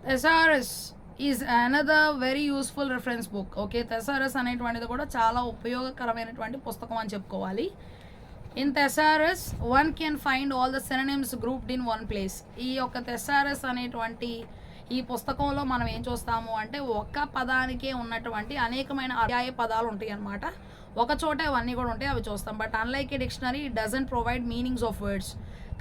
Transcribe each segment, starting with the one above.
థెసారస్ is another very useful reference book. Okay, thesaurus అనేటువంటిది కూడా చాలా ఉపయోగకరమైనటువంటి పుస్తకం అని చెప్పుకోవాలి. In thesaurus one can find all the synonyms grouped in one place. ఈ యొక్క థెసారస్ అనేటువంటి ఈ పుస్తకంలో మనం ఏం చూస్తాము అంటే ఒక్క పదానికే ఉన్నటువంటి అనేకమైన పర్యాయ పదాలు ఉంటాయి అన్నమాట. ఒక చోట అవన్నీ కూడా ఉంటాయి, అవి చూస్తాం. But unlike A dictionary it doesn't provide meanings of words.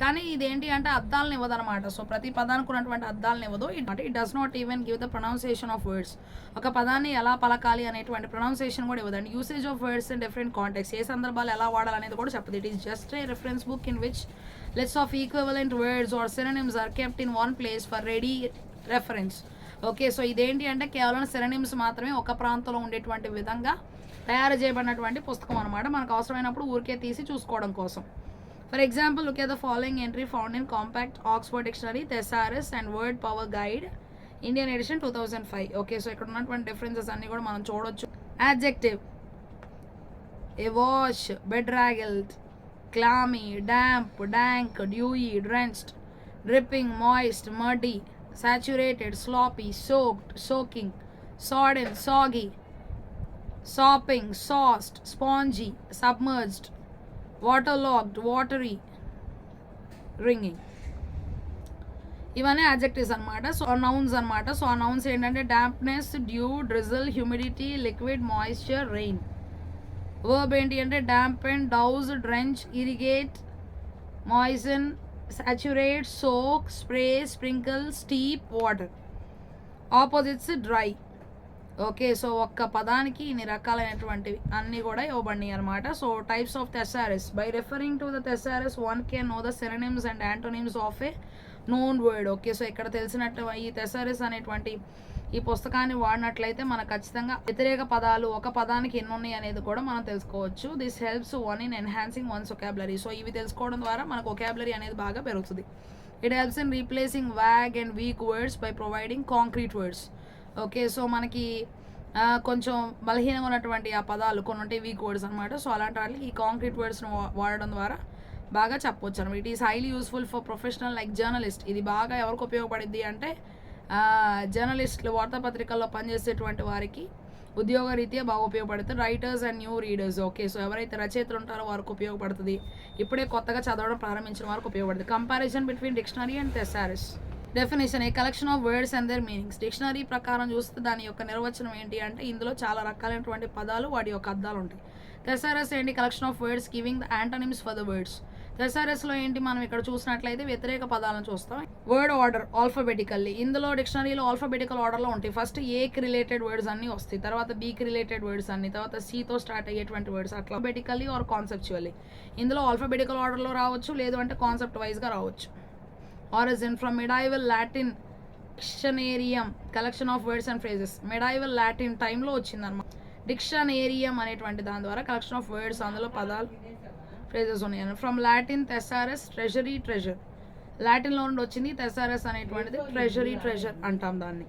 కానీ ఇదేంటి అంటే అర్థాలను ఇవ్వదనమాట. సో ప్రతి పదానికి ఉన్నటువంటి అర్థాలను ఇవ్వదు. It does not even give the pronunciation of words. ఒక పదాన్ని ఎలా పలకాలి అనేటువంటి ప్రొనౌన్సియేషన్ కూడా ఇవ్వదండి. Usage of words in different contexts, ఏ సందర్భాలు ఎలా వాడాలనేది కూడా చెప్పదు. It is just a reference book in which lists of equivalent words or synonyms are kept in one place for ready reference. Okay, so ఇదేంటి అంటే కేవలం సినోనిమ్స్ మాత్రమే ఒక ప్రాంతంలో ఉండేటువంటి విధంగా తయారు చేయబడినటువంటి పుస్తకం అనమాట. మనకు అవసరమైనప్పుడు ఊరికే తీసి చూసుకోవడం కోసం. For example, look at the following entry found in compact Oxford dictionary, thesaurus and word power guide, Indian edition 2005. Okay, so ఇక్కడ ఉన్నటువంటి డిఫరెన్సెస్ అన్ని కూడా మనం చూడొచ్చు. Adjective: awash, bedraggled, clammy, damp, dank, dewy, drenched, dripping, moist, muddy, saturated, sloppy, soaked, soaking, sodden, soggy, sopping, sauced, spongy, submerged, waterlogged, watery, wringing. ఇవన్నీ adjectives అనమాట. So nouns అనమాట. So ఆ నౌన్స్ ఏంటంటే dampness, dew, drizzle, humidity, liquid, moisture, rain. Verb ఏంటి అంటే dampen, douse, drench, irrigate, moisten, saturate, soak, spray, sprinkle, steep, water. Opposites dry. Okay, so ఒక్క పదానికి ఇన్ని రకాలైనటువంటివి అన్నీ కూడా ఇవ్వబడినాయి అనమాట. So types of thesaurus: by referring to the thesaurus one can know the synonyms and antonyms of a known word. Okay, so ఇక్కడ తెలిసినట్టు ఈ థెసారస్ అనేటువంటి ఈ పుస్తకాన్ని వాడినట్లయితే మనకు ఖచ్చితంగా వ్యతిరేక పదాలు ఒక పదానికి ఎన్ని ఉన్నాయి అనేది కూడా మనం తెలుసుకోవచ్చు. This helps one in enhancing once vocabulary. So ఇవి తెలుసుకోవడం ద్వారా మనకు వొకాబులరీ అనేది బాగా పెరుగుతుంది. It helps in replacing wag and weak words by providing concrete words. Okay, so మనకి కొంచెం బలహీనంగా ఉన్నటువంటి ఆ పదాలు కొన్ని ఉంటాయి, వీక్ వర్డ్స్ అనమాట. సో అలాంటి వాటికి ఈ కాంక్రీట్ వర్డ్స్ను వాడడం ద్వారా బాగా చెప్పవచ్చు అనమాట. It is highly useful for professional like journalist. ఇది బాగా ఎవరికి ఉపయోగపడింది అంటే జర్నలిస్టులు, వార్తాపత్రికల్లో పనిచేసేటువంటి వారికి ఉద్యోగరీత్యా బాగా ఉపయోగపడుతుంది. Writers and new readers. Okay, so ఎవరైతే రచయితలు ఉంటారో వారికి ఉపయోగపడుతుంది. ఇప్పుడే కొత్తగా చదవడం ప్రారంభించిన వారికి ఉపయోగపడుతుంది. Comparison between dictionary and thesaurus. Definition: a collection of words and their meanings. Dictionary ప్రకారం చూస్తే దాని యొక్క నిర్వచనం ఏంటి అంటే ఇందులో చాలా రకాలైనటువంటి పదాలు, వాటి యొక్క అర్థాలు ఉంటాయి. థెసారస్ ఏంటి? Collection of words giving the antonyms for the words. థెసారస్లో ఏంటి, మనం ఇక్కడ చూసినట్లయితే వ్యతిరేక పదాలను చూస్తాం. Word order alphabetically. ఇందులో డిక్షనరీలో ఆల్ఫాబెటికల్ ఆర్డర్లో ఉంటాయి. ఫస్ట్ ఏకి రిలేటెడ్ వర్డ్స్ అన్నీ వస్తాయి, తర్వాత బీకి రిలేటెడ్ వర్డ్స్ అన్ని, తర్వాత సితో స్టార్ట్ అయ్యేటువంటి వర్డ్స్, అట్లా ఆల్ఫాబెటికల్లీ ఆర్ కాన్సెప్చువల్లీ. ఇందులో ఆల్ఫాబెటికల్ ఆర్డర్లో రావచ్చు, లేదు అంటే కాన్సెప్ట్ వైజ్గా రావచ్చు. Origin: from medieval Latin dictionarium, collection of words and phrases. Medieval Latin టైంలో వచ్చిందన్నమాట. డిక్షనేరియం అనేటువంటి దాని ద్వారా కలెక్షన్ ఆఫ్ వర్డ్స్, అందులో పదాలు, ఫ్రేజెస్ ఉన్నాయి. From Latin thesaurus, treasury, treasure. లాటిన్లో నుండి వచ్చింది. థెసారస్ అనేటువంటిది ట్రెజరీ, ట్రెజర్ అంటాం దాన్ని.